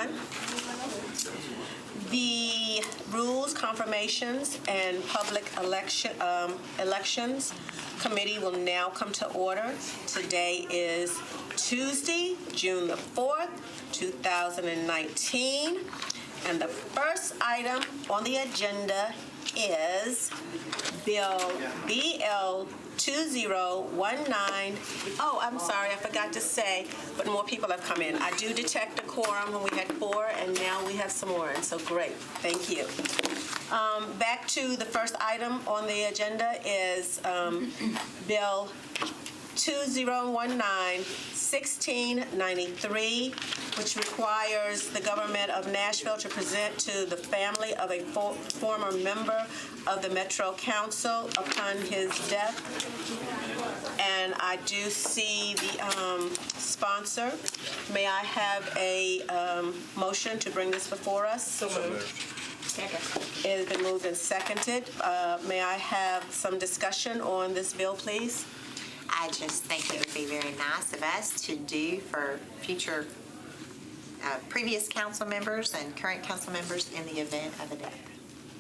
on. The Rules, Confirmations, and Public Elections Committee will now come to order. Today is Tuesday, June the 4th, 2019. And the first item on the agenda is Bill BL 2019. Oh, I'm sorry, I forgot to say, but more people have come in. I do detect a quorum when we had 4, and now we have some more, and so great. Thank you. Back to the first item on the agenda is Bill 2019-1693, which requires the government of Nashville to present to the family of a former member of the Metro Council upon his death. And I do see the sponsor. May I have a motion to bring this before us? So moved. Second. It has been moved and seconded. May I have some discussion on this bill, please? I just think it would be very nice of us to do for future previous council members and current council members in the event of a death.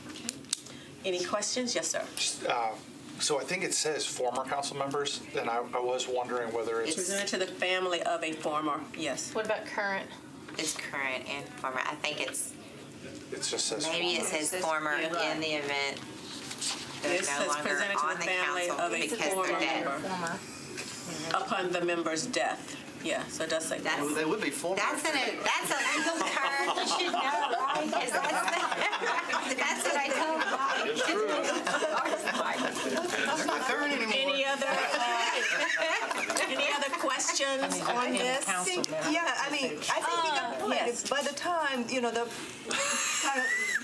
Okay. Any questions? Yes, sir. So I think it says former council members, and I was wondering whether it's Presented to the family of a former, yes. What about current? It's current and former. I think it just says maybe it former. says former Yeah. in the event This they're no says longer presented to on the the family council of a because former they're dead. member Former. upon the member's death. Yeah, so it does say that. That's, They would be former. that's a legal term. You should know, right? 'Cause that's what I told Mike. It's true. They're not current anymore. Any other questions on this? I think you got the point. Yes. By the time, the kind of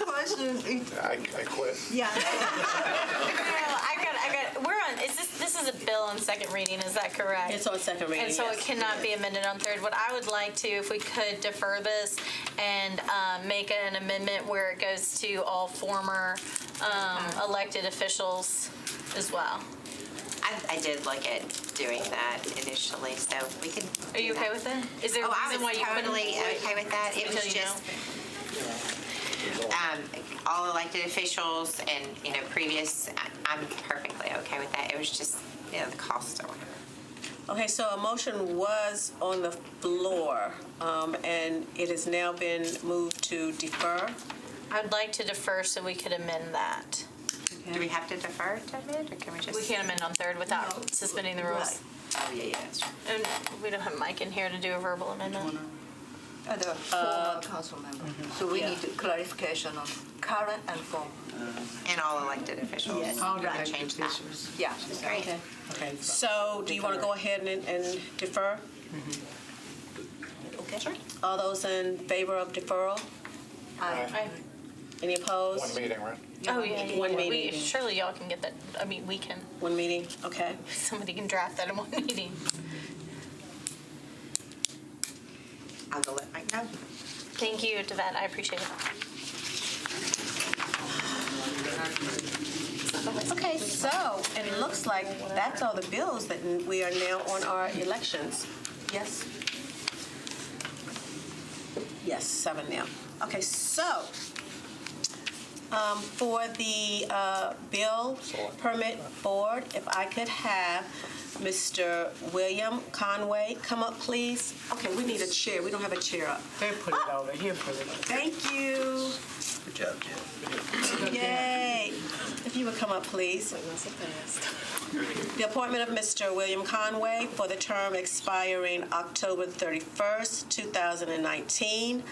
person, I quit. yeah. No, I got. We're on. This is a bill on second reading? Is that correct? It's on second reading, And so yes. it cannot be amended on third. What I would like to, if we could defer this and make an amendment where it goes to all former elected officials as well. I did look at doing that initially, so we could. Are you okay with it? Is there a Oh, I reason was why you couldn't? totally okay with that. It was Until you just all elected officials and previous. I'm perfectly okay with that. It was just the cost or whatever. Okay, so a motion was on the floor, and it has now been moved to defer. I'd like to defer so we could amend that. Do we have to defer to amend, or can we just? We can't amend on third without suspending the rules. Oh yeah, that's true. And we don't have Mike in here to do a verbal amendment. The former council member. So we need clarification on current and former. And all elected officials. Yes. All right. Change that. Yeah. Great. Okay. So do you want to go ahead and defer? Okay. Sure. All those in favor of deferral? Aye. Any opposed? One meeting, right? Oh, yeah. One meeting. Surely y'all can get that. I mean, we can. One meeting, okay. Somebody can draft that in one meeting. I'll go let Mike know. Thank you, Devette. I appreciate it. Okay, so it looks like that's all the bills that we are now on our elections. Yes? Yes, 7 now. Okay, so for the bill permit board, if I could have Mr. William Conway come up, please. Okay, we need a chair. We don't have a chair up. They put it over here for the. Thank you. Good job, Jim. Yay. If you would come up, please. The appointment of Mr. William Conway for the term expiring October 31st, 2019.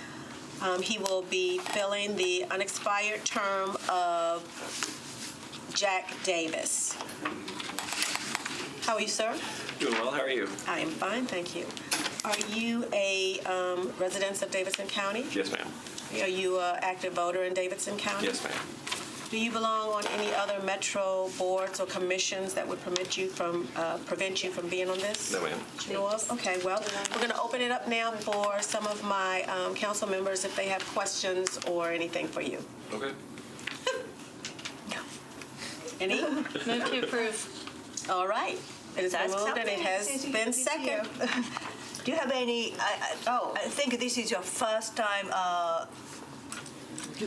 He will be filling the unexpired term of Jack Davis. How are you, sir? Doing well. How are you? I am fine, thank you. Are you a resident of Davidson County? Yes, ma'am. Are you an active voter in Davidson County? Yes, ma'am. Do you belong on any other metro boards or commissions that would prevent you from being on this? No, ma'am. You know of? Okay, well, we're going to open it up now for some of my council members if they have questions or anything for you. Okay. Any? Move to approve. All right. It has been moved and it has been seconded. Do you have any? I think this is your first time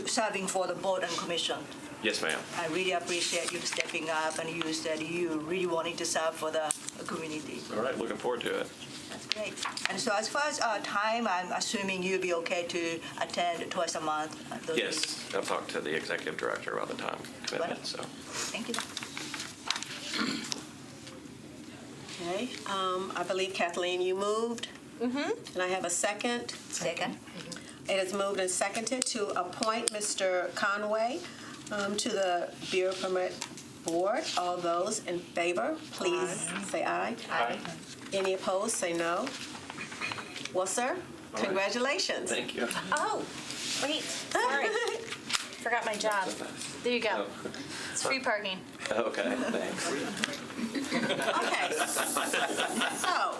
serving for the board and commission. Yes, ma'am. I really appreciate you stepping up, and you said you really wanted to serve for the community. All right, looking forward to it. That's great. And so as far as time, I'm assuming you'll be okay to attend twice a month. Those Yes, meetings. I've talked to the executive director about the time commitment, so. Thank you. Okay, I believe Kathleen, you moved. And I have a second. Second. It is moved and seconded to appoint Mr. Conway to the Bureau Permit Board. All those in favor, please say aye. Aye. Any opposed, say no. Well, sir, right. congratulations. Thank you. Oh, wait, sorry. Forgot my job. There you go. It's free parking. Okay, thanks. Okay. So,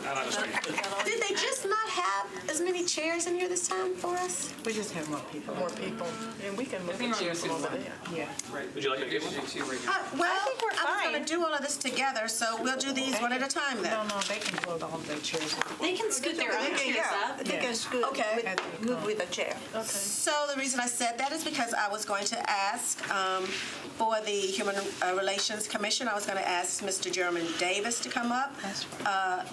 did they just not have as many chairs in here this time for us? We just have more people. More people. And we can move the chairs from over there. Yeah. Would you like to give one? Well, I think we're I was fine. going to do all of this together, so we'll do these one at a time then. No, they can hold all their chairs. They can scoot their own chairs up. They can scoot. Okay. Move with the chair. So the reason I said that is because I was going to ask for the Human Relations Commission, I was going to ask Mr. Jeremy Davis to come up,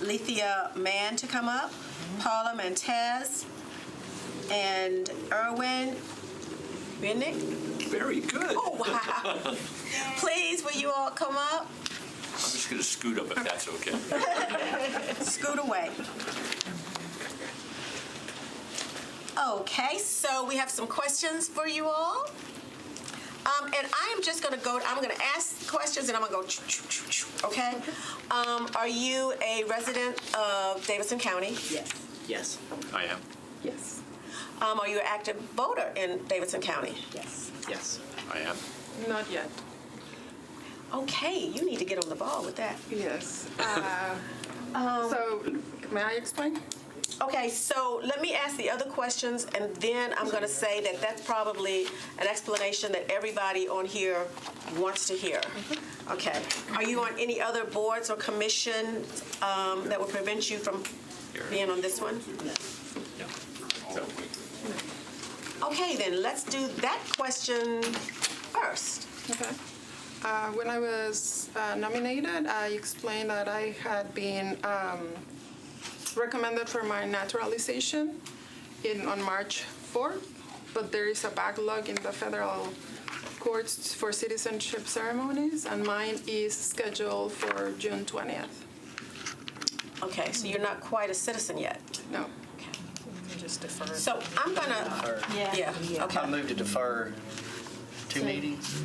Lethea Mann to come up, Paula Montez, and Erwin Rennick. Very good. Oh, wow. Please, will you all come up? I'm just going to scoot up if that's okay. Scoot away. Okay, so we have some questions for you all. And I am just going to I'm going to ask questions and I'm going to go, okay? Are you a resident of Davidson County? Yes. Yes. I am. Yes. Are you an active voter in Davidson County? Yes. Yes. I am. Not yet. Okay, you need to get on the ball with that. Yes. So, may I explain? Okay, so let me ask the other questions, and then I'm going to say that that's probably an explanation that everybody on here wants to hear. Okay. Are you on any other boards or commissions that will prevent you from being on this one? So, Okay, then let's do that question first. Okay. When I was nominated, I explained that I had been recommended for my naturalization on March 4th, but there is a backlog in the federal courts for citizenship ceremonies, and mine is scheduled for June 20th. Okay, so you're not quite a citizen yet. No. Just defer. So I'm going to, yeah, I okay. move to defer 2 meetings.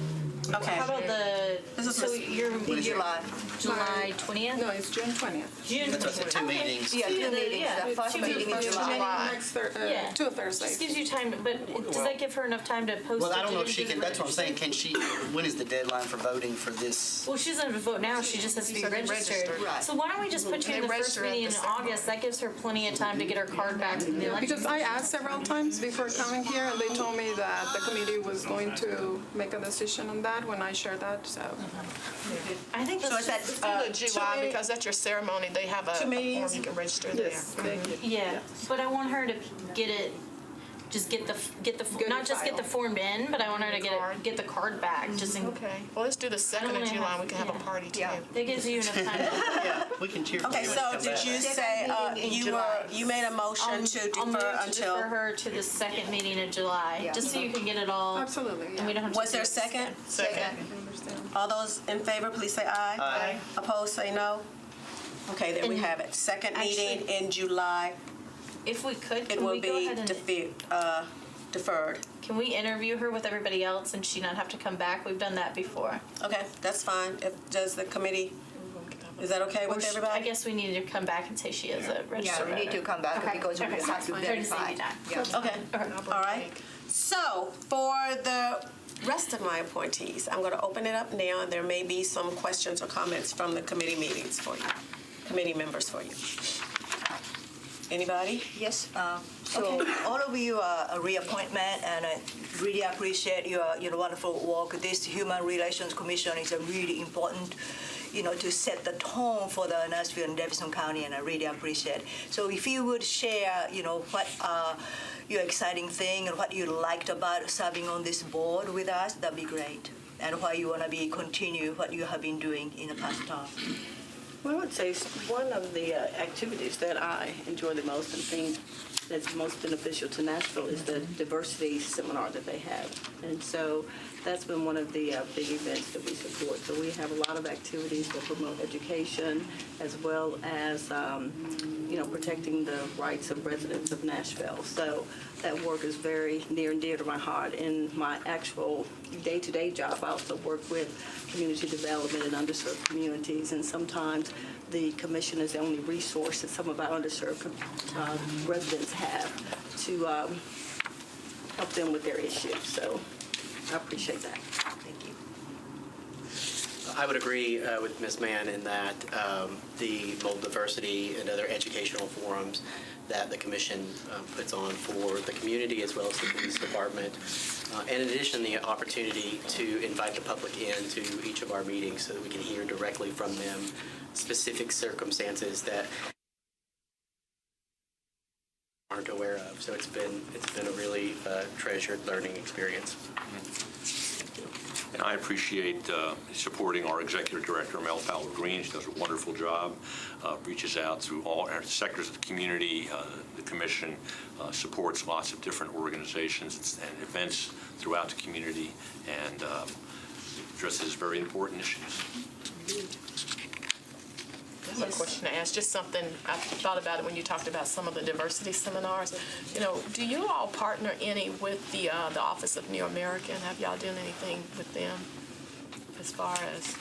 Okay. How about the, This is so Miss- you're July. July 20th? No, it's June 20th. June That's what I said, 2 meetings. Yeah, 2 meetings. yeah. The first Two meeting in first July. Next Yeah. 2 Thursdays. Just gives you time, but does that give her enough time to post Well, it? I don't know to if she do can, the that's what I'm saying, can she, when is the deadline for voting for this? Well, she doesn't have to vote now, she just has to be said they registered. registered. Right. So why don't we just put you in the first register at meeting the in ceremony. August? That gives her plenty of time to get her card back from the election. Because I asked several times before coming here, and they told me that the committee was going to make a decision on that when I shared that, so. I think So is that's, that, The July, because at your ceremony, they have a Two form meetings? you can register there. Yes, thank you. yeah, but I want her to get it, just get the, Get not it just get the filed. form in, but I want her to get the card back, just in, Okay, well, let's do the 2nd wanna of July, have- we can have a yeah. party too. Yeah. that gives you enough time. Yeah, we can cheer for you okay, when so you come did back. you say meeting in you July. you made a motion I'll to move defer to until, defer her to the second meeting of July, Yeah. just so you can get it all. Absolutely, And we yeah. don't have to. was there a do it. second? Second. I understand. All those in favor, please say aye. Aye. Opposed, say no. Okay, there we And have it. Second meeting actually- in July, If we could, it can will we go be ahead and, deferred. can we interview her with everybody else and she not have to come back? We've done that before. Okay, that's fine. Does the committee, is that okay with I everybody? guess we need to come back and say she is a registered Yeah, we need to voter. come back Okay, because we okay, have to fine. Trying to save verify. you time. Yeah. Okay, all right. So for the rest of my appointees, I'm going to open it up now, and there may be some questions or comments from the committee meetings for you, committee members for you. Anybody? Yes, so all of you are a reappointment, and I really appreciate your wonderful work. This Human Relations Commission is a really important, to set the tone for the Nashville and Davidson County, and I really appreciate. So if you would share, what are your exciting thing and what you liked about serving on this board with us, that'd be great. And why you want to continue what you have been doing in the past time. Well, I would say one of the activities that I enjoy the most and think that's most beneficial to Nashville is the diversity seminar that they have. And so that's been one of the big events that we support. So we have a lot of activities that promote education as well as, protecting the rights of residents of Nashville. So that work is very near and dear to my heart. In my actual day-to-day job, I also work with community development in underserved communities, and sometimes the commission is the only resource that some of our underserved residents have to help them with their issues. So I appreciate that. Thank you. I would agree with Ms. Mann in that the mold diversity and other educational forums that the commission puts on for the community as well as the police department. And in addition, the opportunity to invite the public in to each of our meetings so that we can hear directly from them specific circumstances that aren't aware of. So it's been a really treasured learning experience. And I appreciate supporting our executive director, Mel Fowler-Green. She does a wonderful job, reaches out through all sectors of the community. The commission supports lots of different organizations and events throughout the community and addresses very important issues. I have a question to ask, just something, I thought about it when you talked about some of the diversity seminars. Do you all partner any with the Office of New American? Have y'all done anything with them as far as?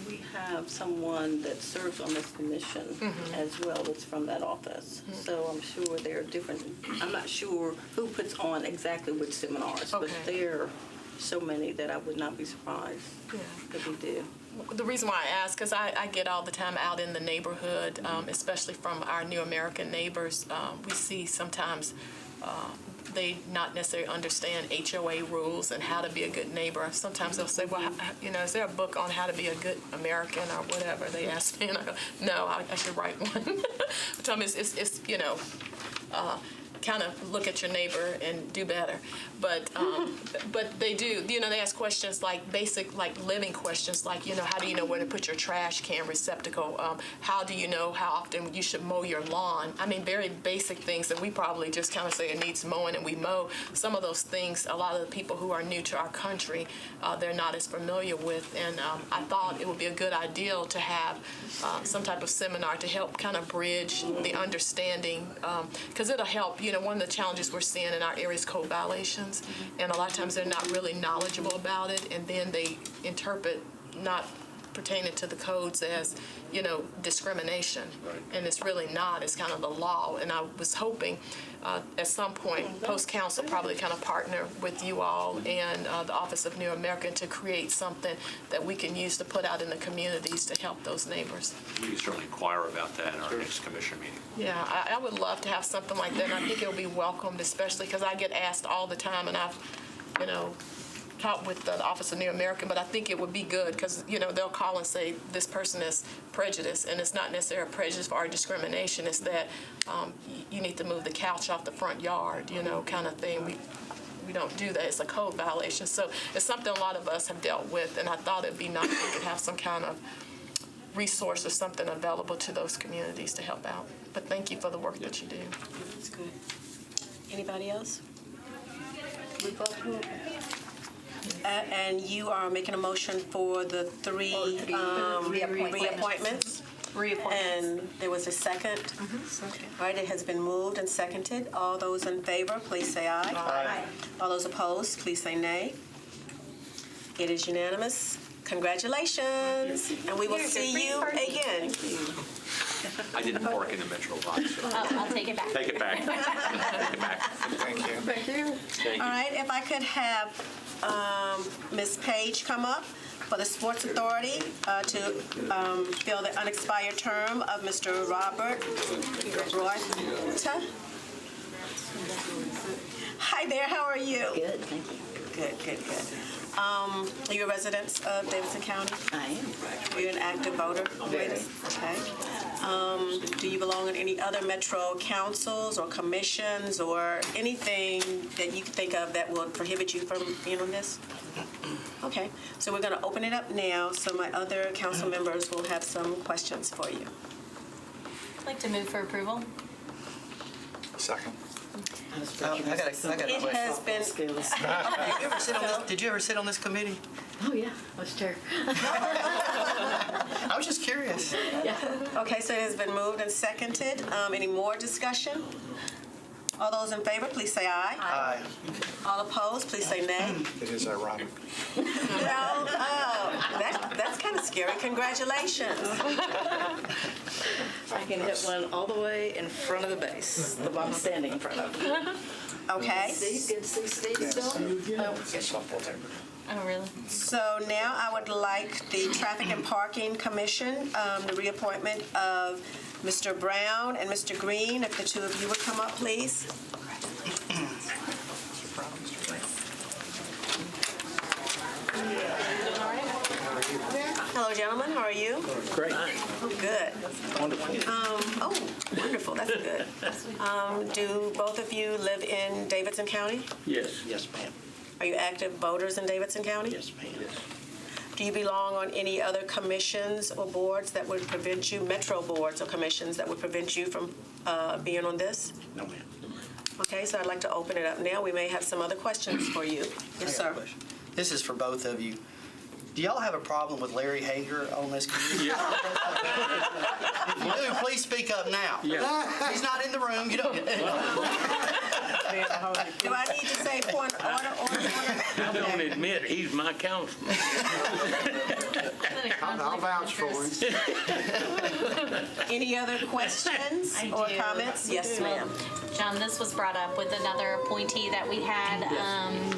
We have someone that serves on this commission as well that's from that office. So I'm sure there are different, I'm not sure who puts on exactly which seminars, but there are so many that I would not be surprised that we do. The reason why I ask, because I get all the time out in the neighborhood, especially from our New American neighbors, we see sometimes they not necessarily understand HOA rules and how to be a good neighbor. Sometimes they'll say, well, is there a book on how to be a good American or whatever? They ask me, and I go, no, I should write one. I tell them it's kind of look at your neighbor and do better. But they do, they ask questions like basic, like living questions, like, how do you know where to put your trash can receptacle? How do you know how often you should mow your lawn? I mean, very basic things that we probably just kind of say it needs mowing and we mow. Some of those things, a lot of the people who are new to our country, they're not as familiar with. And I thought it would be a good idea to have some type of seminar to help kind of bridge the understanding, because it'll help. One of the challenges we're seeing in our area is code violations, and a lot of times they're not really knowledgeable about it, and then they interpret not pertaining to the codes as, discrimination. Right. And it's really not. It's kind of the law. And I was hoping at some point, post-council probably kind of partner with you all and the Office of New American to create something that we can use to put out in the communities to help those neighbors. We can certainly inquire about that in our next commission meeting. Yeah, I would love to have something like that, and I think it'll be welcomed, especially because I get asked all the time, and I've, talked with the Office of New American, but I think it would be good because, they'll call and say this person is prejudiced, and it's not necessarily a prejudice or discrimination. It's that you need to move the couch off the front yard, kind of thing. We don't do that. It's a code violation. So it's something a lot of us have dealt with, and I thought it'd be nice if we could have some kind of resource or something available to those communities to help out. But thank you for the work that you do. That's good. Anybody else? And you are making a motion for the three reappointments? And there was a second? All right, it has been moved and seconded. All those in favor, please say aye. Aye. All those opposed, please say nay. It is unanimous. Congratulations. And we will see you again. I didn't park in the Metro box. So. I'll take it back. Take it back. Take it back. Thank you. Thank you. Thank you. All right, if I could have Ms. Page come up for the Sports Authority to fill the unexpired term of Mr. Robert Royta. Hi there, how are you? Good, thank you. Good. Are you a resident of Davidson County? I am. Are you an active voter? Very. Okay. Do you belong in any other metro councils or commissions or anything that you can think of that will prohibit you from being on this? Okay, so we're going to open it up now so my other council members will have some questions for you. I'd like to move for approval. Second. I got a It question. has been, Did you ever sit on this committee? Oh, yeah, I was chair. I was just curious. okay, so it has been moved and seconded. Any more discussion? All those in favor, please say aye. Aye. All opposed, please say nay. It is ironic. No, that's kind of scary. Congratulations. I can hit one all the way in front of the base, the one I'm standing in front of. Okay. Steve, good to see Steve still? Oh, really? So now I would like the Traffic and Parking Commission, the reappointment of Mr. Brown and Mr. Green. If the two of you would come up, please. Hello, gentlemen. How are you? Great. Oh, good. Wonderful. Oh, wonderful. That's good. Do both of you live in Davidson County? Yes. Yes, ma'am. Are you active voters in Davidson County? Yes, ma'am. Do you belong on any other commissions or boards that would prevent you, metro boards or commissions that would prevent you from being on this? No, ma'am. Okay, so I'd like to open it up now. We may have some other questions for you. Yes, sir. This is for both of you. Do y'all have a problem with Larry Hager on this committee? Yeah. If you do, please speak up now. Yeah. He's not in the room. You don't. Do I need to say point order? I don't admit he's my councilman. I'll vouch for him. Any other questions or do. comments? Yes, ma'am. John, this was brought up with another appointee that we had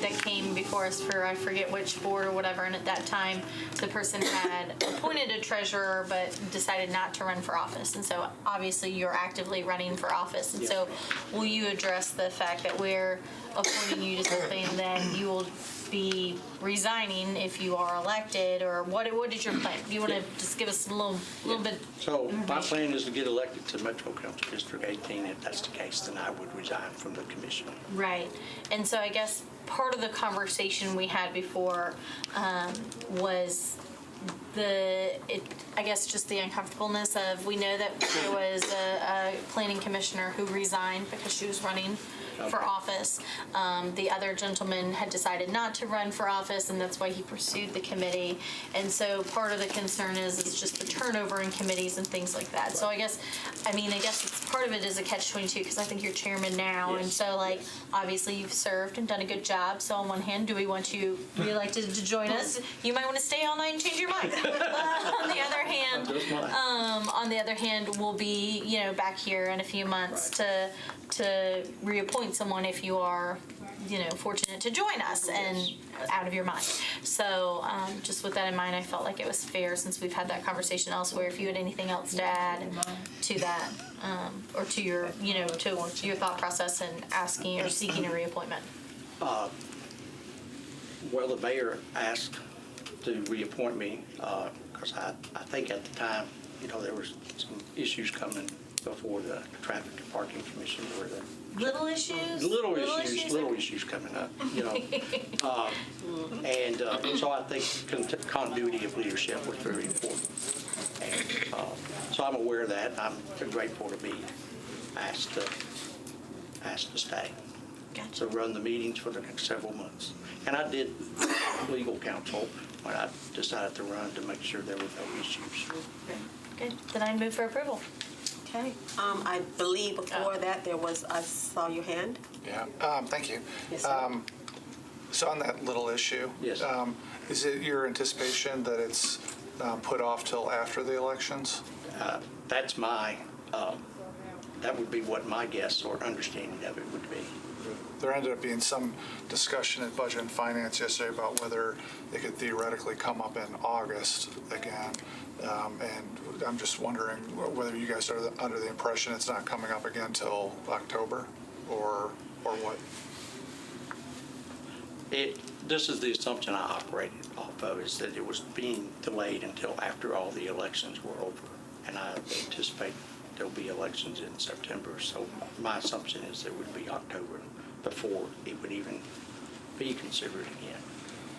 that came before us for, I forget which board or whatever, and at that time, the person had appointed a treasurer but decided not to run for office. And so obviously you're actively running for office. And so will you address the fact that we're appointing you to something that you will be resigning if you are elected, or what is your plan? Do you want to just give us a little bit? So my plan is to get elected to Metro Council District 18. If that's the case, then I would resign from the commission. Right. And so I guess part of the conversation we had before was I guess just the uncomfortableness of, we know that there was a planning commissioner who resigned because she was running for office. The other gentleman had decided not to run for office, and that's why he pursued the committee. And so part of the concern is just the turnover in committees and things like that. So I guess it's part of it is a catch-22, because I think you're chairman now, and so obviously you've served and done a good job. So on one hand, do we want you reelected to join us? You might want to stay all night and change your mind. On the other hand, we'll be back here in a few months to reappoint someone if you are fortunate to join us and out of your mind. So just with that in mind, I felt like it was fair, since we've had that conversation elsewhere, if you had anything else to add to that, or to your to your thought process in asking or seeking a reappointment. Well, the mayor asked to reappoint me because I think at the time, there was some issues coming before the Traffic and Parking Commission where the Little issues? Little issues coming up, and so I think continuity of leadership was very important. And so I'm aware of that. I'm grateful to be asked to stay. Gotcha. To run the meetings for the next several months. And I did legal counsel when I decided to run, to make sure there were no issues. Good. Then I move for approval. Okay. I believe before that I saw your hand. Yeah, thank you. Yes, sir. So on that little issue, Yes. Is it your anticipation that it's put off till after the elections? That's that would be what my guess or understanding of it would be. There ended up being some discussion at Budget and Finance yesterday about whether it could theoretically come up in August again. And I'm just wondering whether you guys are under the impression it's not coming up again till October, or what? This is the assumption I operated off of, is that it was being delayed until after all the elections were over. And I anticipate there'll be elections in September. So my assumption is it would be October before it would even be considered again.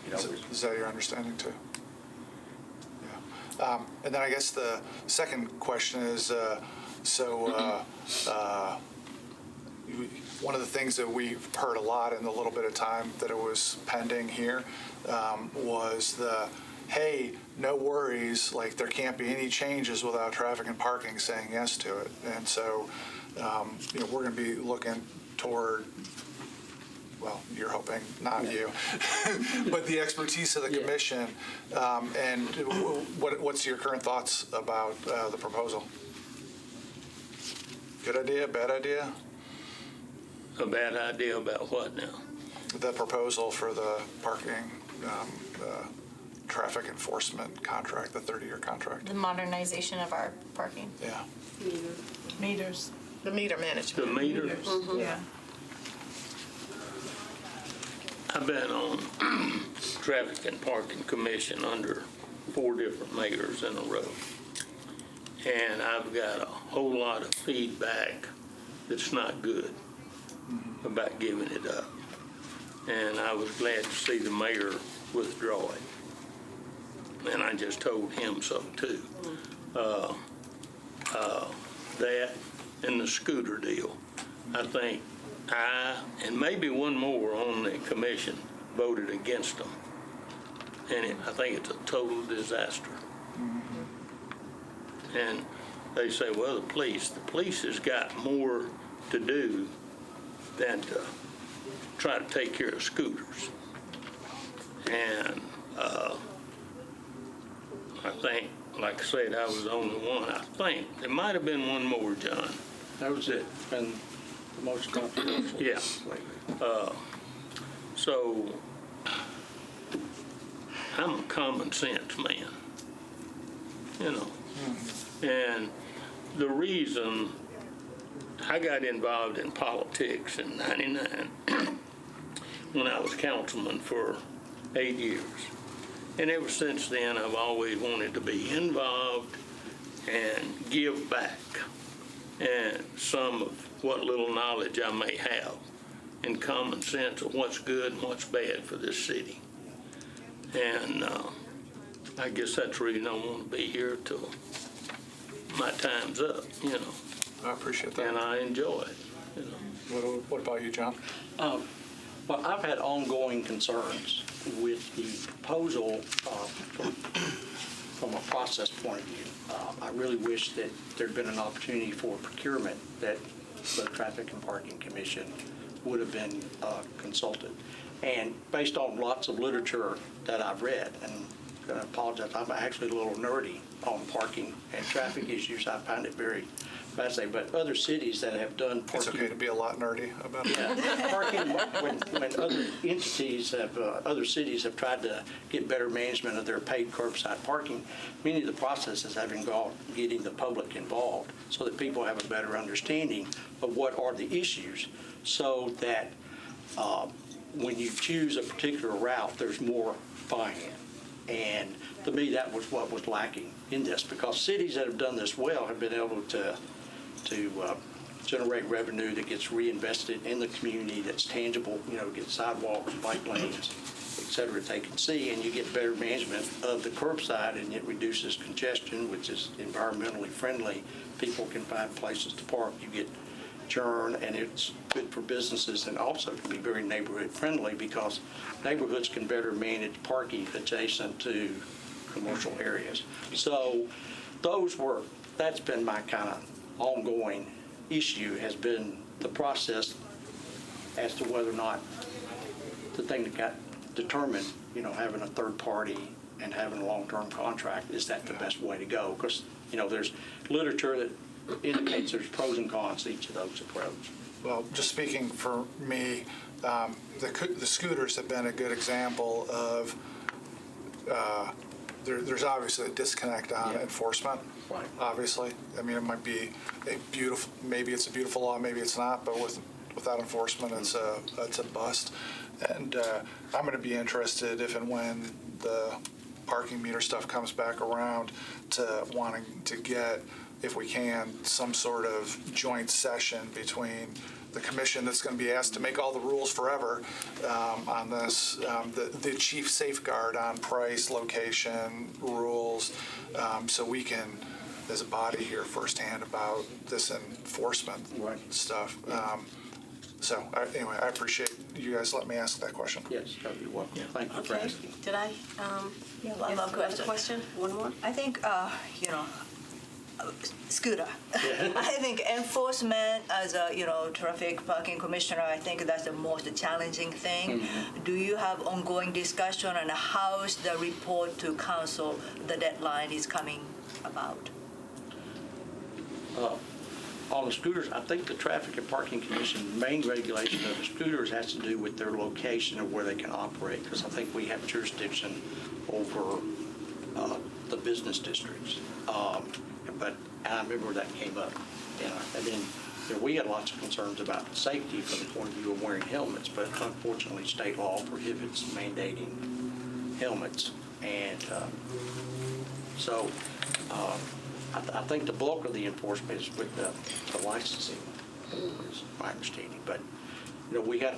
You know, Is that your understanding too? Yeah. And then I guess the second question is, one of the things that we've heard a lot in the little bit of time that it was pending here was hey, no worries, like there can't be any changes without traffic and parking saying yes to it. And so, we're going to be looking toward, well, you're hoping, not you, but the expertise of the commission. And what's your current thoughts about the proposal? Good idea, bad idea? A bad idea about what now? The proposal for the parking traffic enforcement contract, the 30-year contract. The modernization of our parking. Yeah. Meters. The meter management. The meters? Yeah. I've been on Traffic and Parking Commission under 4 different mayors in a row. And I've got a whole lot of feedback that's not good about giving it up. And I was glad to see the mayor withdraw it. And I just told him so too. That and the scooter deal. I think I, and maybe one more on the commission, voted against them. And I think it's a total disaster. And they say, well, the police has got more to do than to try to take care of scooters. And I think, like I said, I was the only one. I think there might have been one more, John. that was it. Been the most controversial. Yeah. So I'm a common sense man, And the reason I got involved in politics in '99 when I was councilman for 8 years. And ever since then, I've always wanted to be involved and give back and some of what little knowledge I may have in common sense of what's good and what's bad for this city. And I guess that's the reason I want to be here till my time's up, I appreciate that. and I enjoy it, What about you, John? Well, I've had ongoing concerns with the proposal from a process point of view. I really wish that there'd been an opportunity for procurement that the Traffic and Parking Commission would have been consulted. And based on lots of literature that I've read, and I apologize, I'm actually a little nerdy on parking and traffic issues. I find it very fascinating. But other cities that have done parking... It's okay to be a lot nerdy about it. Yeah, parking, when other entities have, other cities have tried to get better management of their paid curbside parking, many of the processes have involved getting the public involved so that people have a better understanding of what are the issues, so that when you choose a particular route, there's more buy-in. And to me, that was what was lacking in this, because cities that have done this well have been able to generate revenue that gets reinvested in the community, that's tangible, get sidewalks, bike lanes, et cetera, they can see, and you get better management of the curbside, and it reduces congestion, which is environmentally friendly. People can find places to park. You get churn, and it's good for businesses, and also can be very neighborhood friendly, because neighborhoods can better manage parking adjacent to commercial areas. So that's been my kind of ongoing issue, has been the process as to whether or not the thing that got determined, having a third party and having a long-term contract, is that the best way to go? Because, there's literature that indicates there's pros and cons to each of those approaches. Well, just speaking for me, the scooters have been a good example of there's obviously a disconnect on enforcement. Right. Obviously, I mean, it might be maybe it's a beautiful law, maybe it's not, but without enforcement, it's a bust. And I'm going to be interested if and when the parking meter stuff comes back around to wanting to get, if we can, some sort of joint session between the commission that's going to be asked to make all the rules forever on this, the chief safeguard on price, location, rules, so we can, as a body, hear firsthand about this enforcement stuff. So anyway, I appreciate you guys letting me ask that question. Yes, you're welcome. Thank you for Okay. asking. Did I? one more question. Question? One more? I think, Scooter. I think enforcement as a, traffic parking commissioner, I think that's the most challenging thing. Do you have ongoing discussion on how's the report to council, the deadline is coming about? On the scooters, I think the Traffic and Parking Commission main regulation of the scooters has to do with their location of where they can operate, because I think we have jurisdiction over the business districts. But I remember that came up. And then we had lots of concerns about safety from the point of view of wearing helmets, but unfortunately state law prohibits mandating helmets. And so I think the bulk of the enforcement is with the licensing, is my understanding. But we had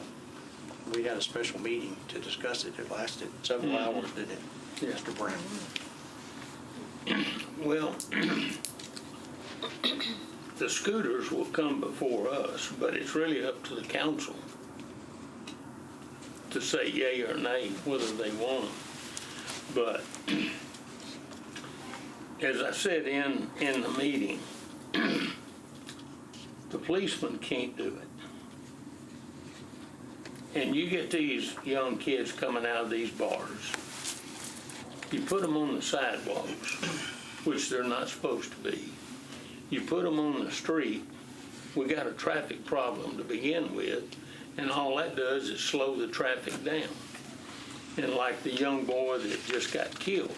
a special meeting to discuss it. It lasted several hours, didn't it, Mr. Brown? Well, the scooters will come before us, but it's really up to the council to say yay or nay whether they want them. But as I said in the meeting, the policeman can't do it. And you get these young kids coming out of these bars, you put them on the sidewalks, which they're not supposed to be. You put them on the street, we got a traffic problem to begin with, and all that does is slow the traffic down. And like the young boy that just got killed,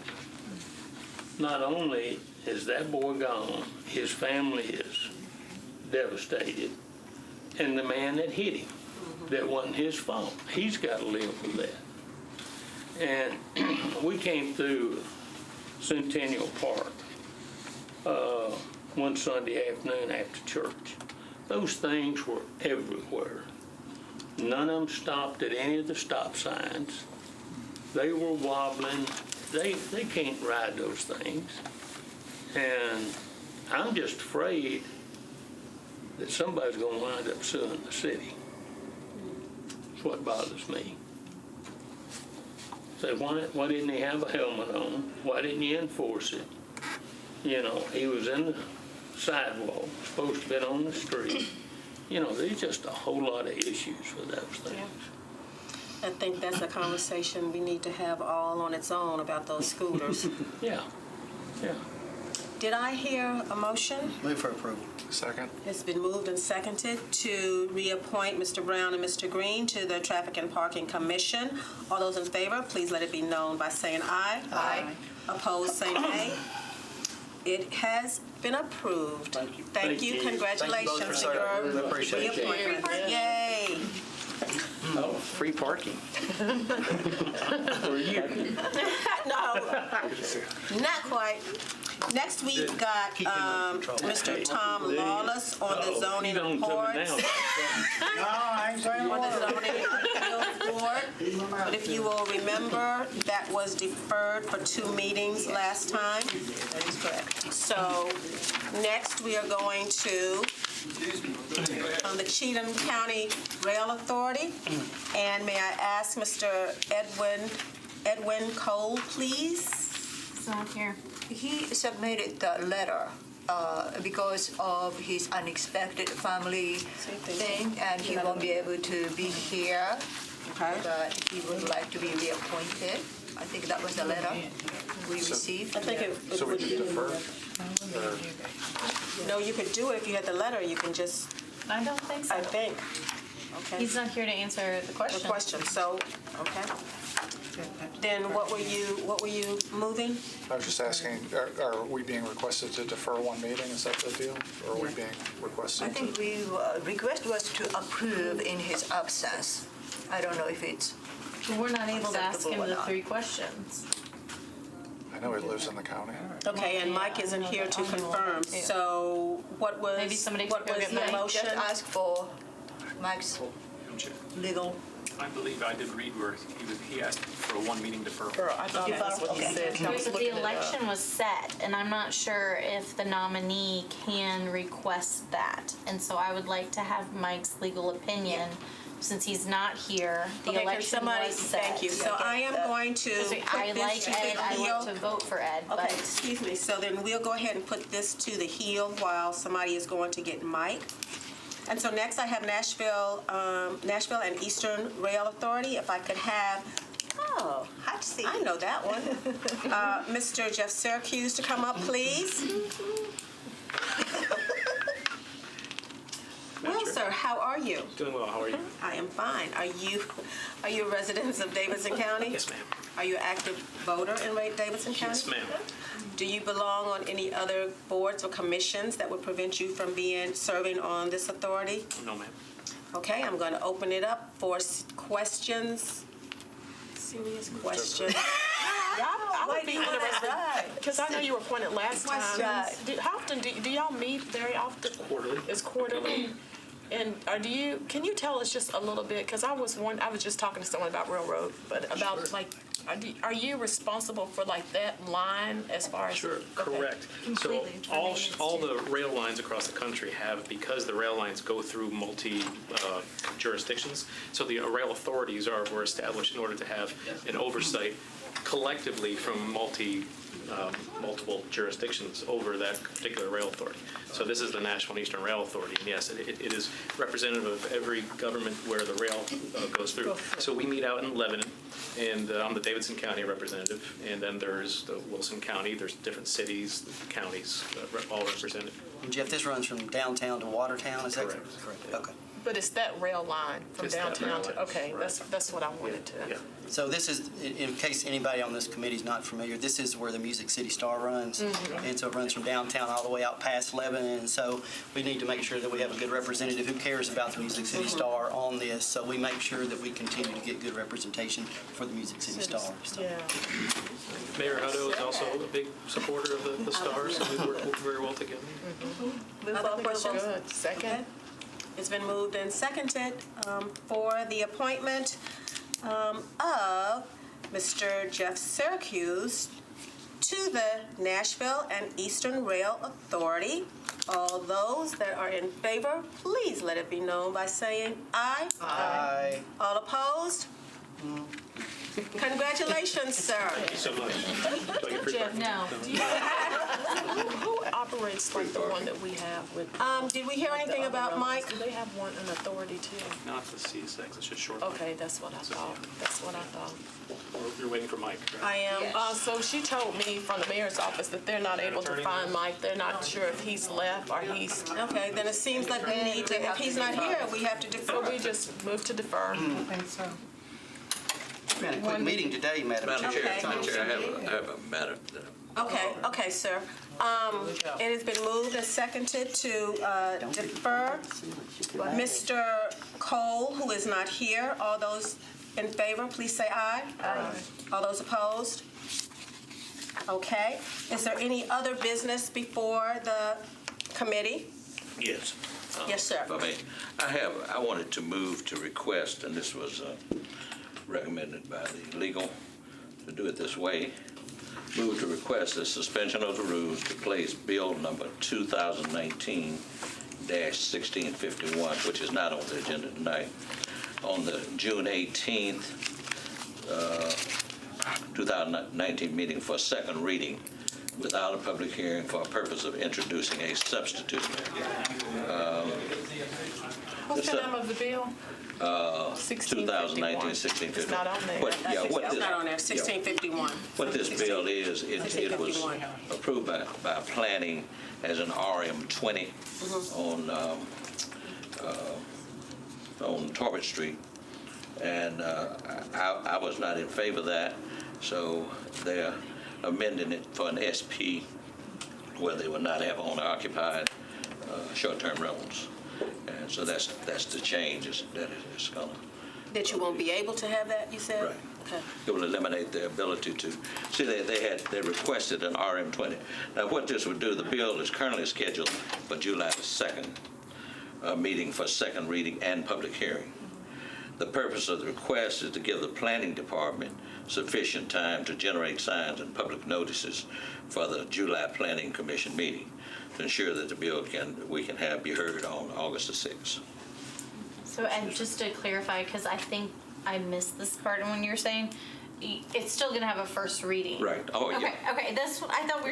not only is that boy gone, his family is devastated, and the man that hit him, that wasn't his fault, he's got to live with that. And we came through Centennial Park one Sunday afternoon after church. Those things were everywhere. None of them stopped at any of the stop signs. They were wobbling. They can't ride those things. And I'm just afraid that somebody's going to wind up suing the city. That's what bothers me. Say, why didn't he have a helmet on? Why didn't you enforce it? He was in the sidewalk, supposed to have been on the street. There's just a whole lot of issues with those things. Yeah. I think that's a conversation we need to have all on its own about those scooters. Yeah. Did I hear a motion? Move for approval. Second. It's been moved and seconded to reappoint Mr. Brown and Mr. Green to the Traffic and Parking Commission. All those in favor, please let it be known by saying aye. Aye. Opposed, say nay. It has been approved. Thank you. Thank you. Congratulations Thank you both for to your serving. We appreciate it. reappointment. Yay. Oh, free parking. For you. No, not quite. Next, we've got Mr. Tom Lawless on the zoning He's on to me reports. now. On the zoning appeals board. But if you will remember, that was deferred for 2 meetings last time. That is correct. So next, we are going to the Cheatham County Rail Authority. And may I ask Mr. Edwin Cole, please? It's not here. He submitted the letter because of his unexpected family thing, and he won't be able to be here. Okay. But he would like to be reappointed. I think that was the letter we received. I think it So we would can be. defer? No, you could do it if you had the letter. You can just, I don't think so. I think. Okay. He's not here to answer the question. The question, so, okay. Then what were you moving? I was just asking, are we being requested to defer 1 meeting? Is that the deal? Or are we being requested I think to? we request was to approve in his absence. I don't know if it's Well, we're not able to ask him acceptable or the not. 3 questions. I know he lives in the county. Okay, and Mike isn't here to confirm, so what was, Maybe somebody what could go was get the Mike. motion? Just ask for Mike's legal. I believe I did read where he asked for a one meeting deferral. I thought that's what he Okay. said. I was But looking the it up. election was set, and I'm not sure if the nominee can request that. And so I would like to have Mike's legal opinion, since he's not here. The Okay, can election somebody, was set. thank you. So I am going to Because I put this like to Ed, the I heel. want to vote for Ed, Okay, but excuse me, so then we'll go ahead and put this to the heel while somebody is going to get Mike. And so next I have Nashville and Eastern Rail Authority. If I could have, Oh, hot seat. I know that one, Mr. Jeff Syracuse to come up, please. Well, sir, how are you? Doing well, how are you? I am fine. Are you residents of Davidson County? Yes, ma'am. Are you an active voter in Davidson County? Yes, ma'am. Do you belong on any other boards or commissions that would prevent you from serving on this authority? No, ma'am. Okay, I'm going to open it up for questions. Serious questions. I would be interested, Right. because I know you were appointed last time. Right. How often, do y'all meet very often? Quarterly. It's quarterly? And can you tell us just a little bit, because I was just talking to someone about railroad, but about like, are you responsible for like that line as far as? Sure, Okay. correct. So all the rail lines across the country have, because the rail lines go through multi jurisdictions, so the rail authorities were established in order to have an oversight collectively from multiple jurisdictions over that particular rail authority. So this is the Nashville and Eastern Rail Authority, and yes, it is representative of every government where the rail goes through. So we meet out in Lebanon, and I'm the Davidson County representative, and then there's the Wilson County, there's different cities, counties, all represented. And Jeff, this runs from downtown to Watertown, is that Correct. correct? Okay. But it's that rail line from It's that downtown rail to, line, okay, right. that's what I wanted to. Yeah. So this is, in case anybody on this committee is not familiar, this is where the Music City Star runs. And so it runs from downtown all the way out past Lebanon. And so we need to make sure that we have a good representative who cares about the Music City Star on this. So we make sure that we continue to get good representation for the Music City Star. So. Yeah. Mayor Hutto is also a big supporter of the Stars, and we work very well together. Other questions? Good. Second? It's been moved and seconded for the appointment of Mr. Jeff Syracuse to the Nashville and Eastern Rail Authority. All those that are in favor, please let it be known by saying aye. Aye. All opposed? Congratulations, sir. Thank you so much. Do I get free Jeff, parking? no. Who operates like the one that we have with? Did we hear anything about Mike? Do they have an authority too? Not the CSX, it's just short. Okay, that's what I thought. You're waiting for Mike, right? I am. So she told me from the mayor's office that they're not able to find Mike. They're not sure if he's left or he's. Okay, then it seems like we need to, if he's not here, we have to defer. So we just move to defer. We had a quick meeting today, Madam Chair. Okay. Chair, I have a matter. Okay, sir. It has been moved and seconded to defer. Mr. Cole, who is not here, all those in favor, please say aye. Aye. All those opposed? Okay. Is there any other business before the committee? Yes. Yes, sir. If I may, I wanted to move to request, and this was recommended by the legal, to do it this way. Move to request the suspension of the rules to place bill number 2019-1651, which is not on the agenda tonight, on the June 18th, 2019 meeting for second reading without a public hearing for a purpose of introducing a substitute. What's the name of the bill? 2019-1651. It's not on there. What It's this, not on there, 1651. what this bill is, it was 1651. approved by planning as an RM20 on Torbert Street. And I was not in favor of that, so they're amending it for an SP where they will not have owner-occupied short-term rentals. And so that's the change, is that it's going to That you won't be able to have that, you said? Right. Okay. It will eliminate their ability to, see, they requested an RM20. Now, what this would do, the bill is currently scheduled for July the 2nd, meeting for second reading and public hearing. The purpose of the request is to give the planning department sufficient time to generate signs and public notices for the July Planning Commission meeting to ensure that the bill we can be heard on August the 6th. So, and just to clarify, because I think I missed this part when you were saying, it's still going to have a first reading. Right. Oh, yeah. Okay. That's what I thought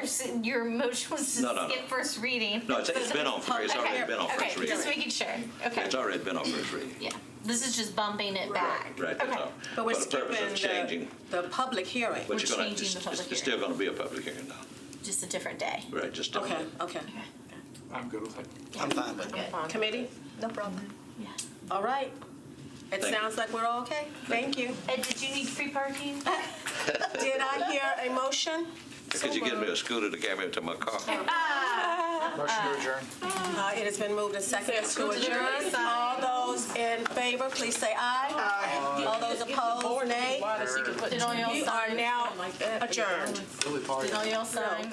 your motion was to No. skip first reading. No, it's been on. It's already been on first reading. Just making sure. Okay. It's already been on first reading. Yeah. This is just bumping it back. Right. That's Okay. all. But we're For the purpose of skipping changing. the public hearing. But We're changing the public It's still going to be a public hearing now. Just a different day. Right. Just Okay. I'm good with it. I'm fine with it. Committee? No problem. Yeah. All right. It Thank sounds like we're all okay. Thank you. And did you need free parking? Did I hear a motion? Could you get me a scooter to carry me to my car? Motion to adjourn. It has been moved and seconded to adjourn. All those in favor, please say aye. Aye. All those opposed, nay. Did all y'all You are sign? now adjourned. Really party. Did all y'all sign?